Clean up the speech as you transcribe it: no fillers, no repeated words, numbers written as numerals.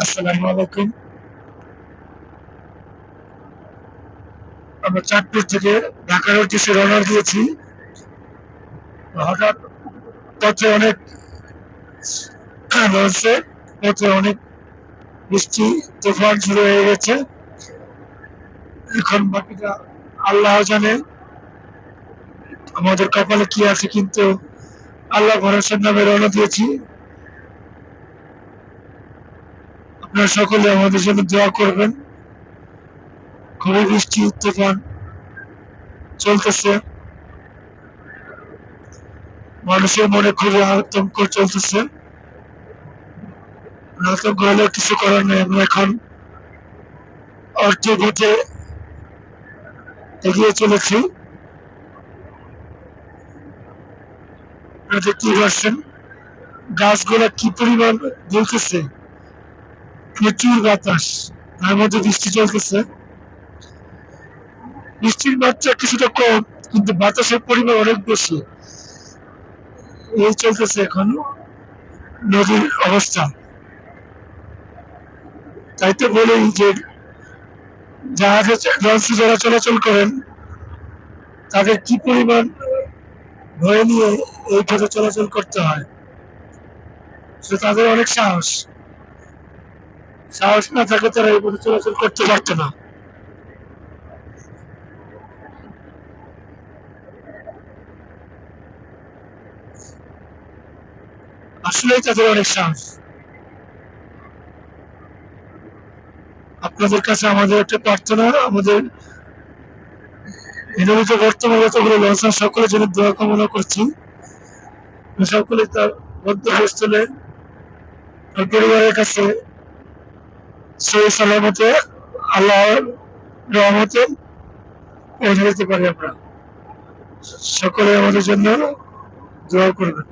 আসসালামু আলাইকুম। আমরা চাঁদপুর থেকে ঢাকার উদ্দেশ্যে রওনা দিয়েছি। হঠাৎ পথে অনেক রয়েছে, পথে অনেক বৃষ্টি তুফান শুরু হয়ে গেছে। এখন বাকিটা আল্লাহ জানে আমাদের কপালে কি আছে, কিন্তু আল্লাহ ভরসার নামে রওনা দিয়েছি। আপনারা সকলে আমাদের জন্য দোয়া করবেন। খুবই বৃষ্টি তুফান চলতেছে, মানুষের মনে খুবই আতঙ্ক চলতেছে। আতঙ্ক হলে কিছু করার নেই। আমরা এখন অর্থ ভোটে এগিয়ে চলেছি। দেখতেই পাচ্ছেন গাছগুলা কি পরিমাণ দুলতেছে, প্রচুর বাতাস, তার মধ্যে বৃষ্টি চলতেছে। বৃষ্টির মাত্রা কিছুটা কম, কিন্তু বাতাসের পরিমাণ অনেক বেশি। এই চলতেছে এখন নদীর অবস্থা। তাই তো বলেই যে জাহাজে লঞ্চে যারা চলাচল করেন তাদের কি পরিমাণ ভয় নিয়ে এই পথে চলাচল করতে হয়। তাদের অনেক সাহস সাহস না থাকে তারা এই পথে চলাচল করতে পারতো না। আসলেই তাদের অনেক সাহস। আপনাদের কাছে আমাদের একটা প্রার্থনা, আমাদের নিয়মিত বর্তমানে যতগুলো লঞ্চ সকলের জন্য দোয়া কামনা করছি। সকলে তার গন্তব্যস্থলে তার পরিবারের কাছে সহি সালামতে আল্লাহর রহমতে পৌঁছে যেতে পারি। আমরা সকলে আমাদের জন্য দোয়া করবেন।